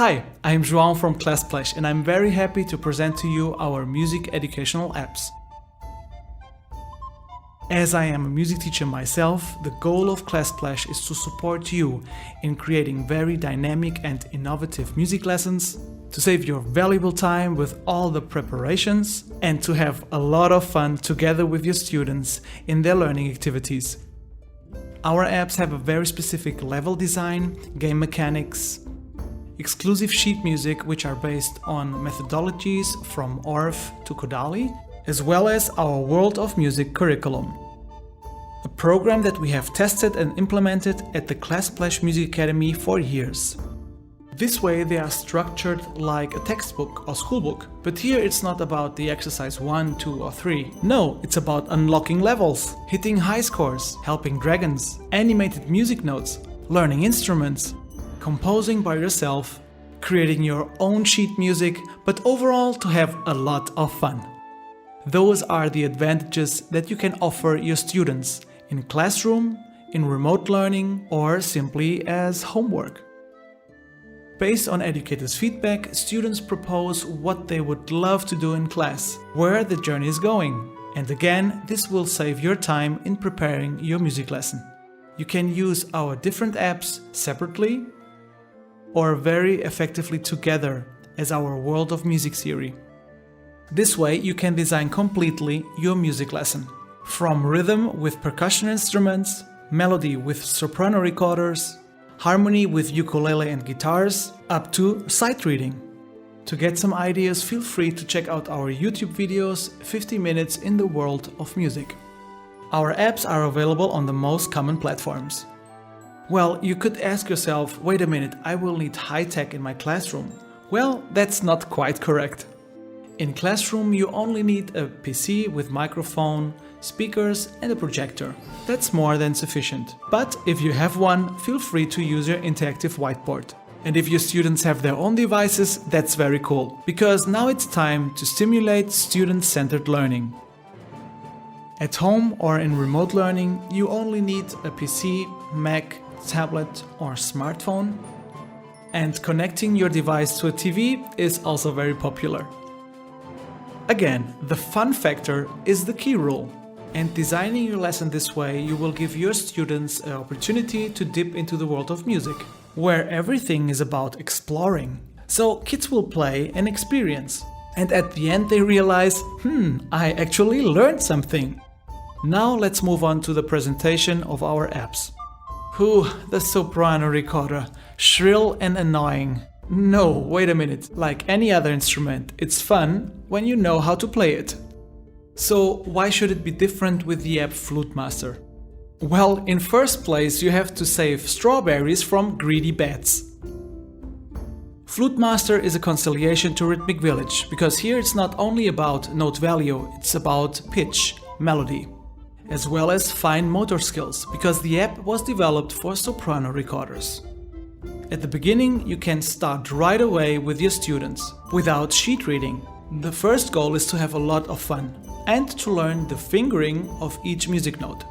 Hi, I'm João from Classplash and I'm very happy to present to you our music educational apps. As I am a music teacher myself, the goal of Classplash is to support you in creating very dynamic and innovative music lessons, to save your valuable time with all the preparations, and to have a lot of fun together with your students in their learning activities. Our apps have a very specific level design, game mechanics, exclusive sheet music which are based on methodologies from Orff to Kodali, as well as our World of Music curriculum. A program that we have tested and implemented at the Classplash Music Academy for years. This way they are structured like a textbook or schoolbook, but here it's not about the exercise 1, 2 or 3. No, it's about unlocking levels, hitting high scores, helping dragons, animated music notes, learning instruments, composing by yourself, creating your own sheet music, but overall to have a lot of fun. Those are the advantages that you can offer your students in classroom, in remote learning, or simply as homework. Based on educators' feedback, students propose what they would love to do in class, where the journey is going. And again, this will save your time in preparing your music lesson. You can use our different apps separately or very effectively together as our World of Music series. This way you can design completely your music lesson. From rhythm with percussion instruments, melody with soprano recorders, harmony with ukulele and guitars, up to sight reading. To get some ideas, feel free to check out our YouTube videos 50 Minutes in the World of Music. Our apps are available on the most common platforms. Well, you could ask yourself, wait a minute, I will need high tech in my classroom. Well, that's not quite correct. In classroom, you only need a PC with microphone, speakers and a projector. That's more than sufficient. But if you have one, feel free to use your interactive whiteboard. And if your students have their own devices, that's very cool, because now it's time to stimulate student-centered learning. At home or in remote learning, you only need a PC, Mac, tablet or smartphone. And connecting your device to a TV is also very popular. Again, the fun factor is the key rule. And designing your lesson this way, you will give your students an opportunity to dip into the world of music, where everything is about exploring. So kids will play and experience. And at the end they realize, I actually learned something. Now let's move on to the presentation of our apps. The soprano recorder, shrill and annoying. No, wait a minute, like any other instrument, it's fun when you know how to play it. So why should it be different with the app Flute Master? Well, in first place you have to save strawberries from greedy bats. Flute Master is a conciliation to Rhythmic Village, because here it's not only about note value, it's about pitch, melody, as well as fine motor skills, because the app was developed for soprano recorders. At the beginning, you can start right away with your students, without sheet reading. The first goal is to have a lot of fun, and to learn the fingering of each music note.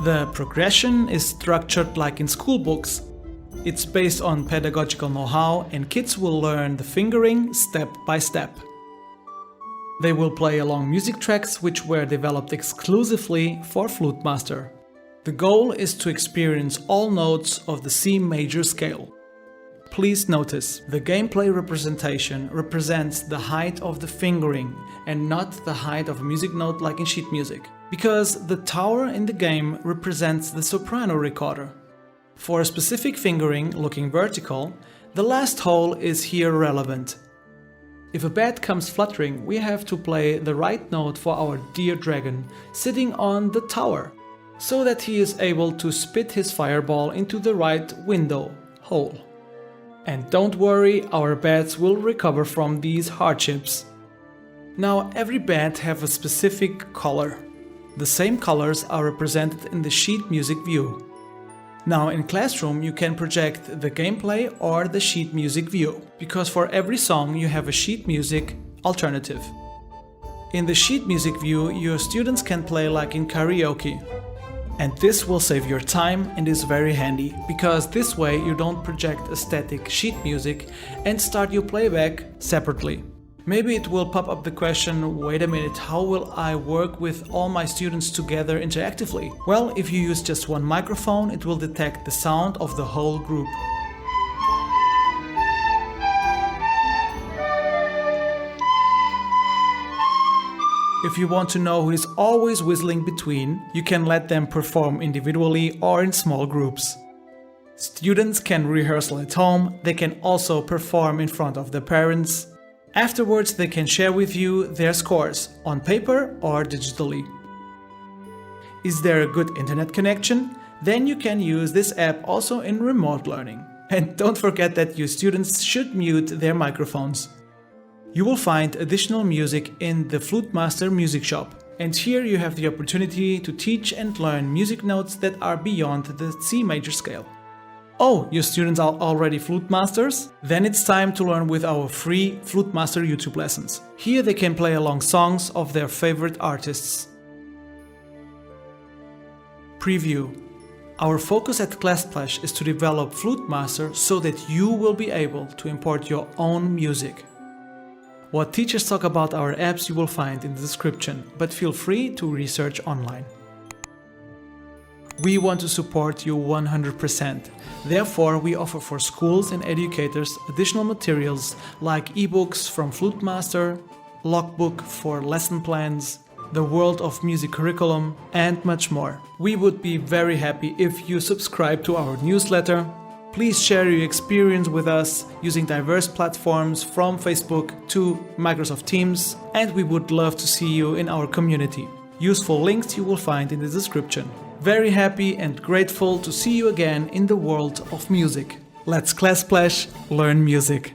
The progression is structured like in school books. It's based on pedagogical know-how, and kids will learn the fingering step by step. They will play along music tracks which were developed exclusively for Flute Master. The goal is to experience all notes of the C major scale. Please notice, the gameplay representation represents the height of the fingering and not the height of a music note like in sheet music, because the tower in the game represents the soprano recorder. For a specific fingering looking vertical, the last hole is here relevant. If a bat comes fluttering, we have to play the right note for our dear dragon sitting on the tower, so that he is able to spit his fireball into the right window hole. And don't worry, our bats will recover from these hardships. Now every bat have a specific color. The same colors are represented in the sheet music view. Now in Classroom you can project the gameplay or the sheet music view, because for every song you have a sheet music alternative. In the sheet music view your students can play like in karaoke. And this will save your time and is very handy, because this way you don't project a static sheet music and start your playback separately. Maybe it will pop up the question, wait a minute, how will I work with all my students together interactively? Well, if you use just one microphone, it will detect the sound of the whole group. If you want to know who is always whistling between, you can let them perform individually or in small groups. Students can rehearsal at home, they can also perform in front of their parents. Afterwards, they can share with you their scores, on paper or digitally. Is there a good internet connection? Then you can use this app also in remote learning. And don't forget that your students should mute their microphones. You will find additional music in the Flute Master music shop. And here you have the opportunity to teach and learn music notes that are beyond the C major scale. Oh, your students are already Flute Masters? Then it's time to learn with our free Flute Master YouTube lessons. Here they can play along songs of their favorite artists. Preview. Our focus at Classplash is to develop Flute Master so that you will be able to import your own music. What teachers talk about our apps you will find in the description, but feel free to research online. We want to support you 100%. Therefore, we offer for schools and educators additional materials like ebooks from Flute Master, logbook for lesson plans, the World of Music curriculum, and much more. We would be very happy if you subscribe to our newsletter. Please share your experience with us using diverse platforms from Facebook to Microsoft Teams, and we would love to see you in our community. Useful links you will find in the description. Very happy and grateful to see you again in the world of music. Let's Classplash, learn music.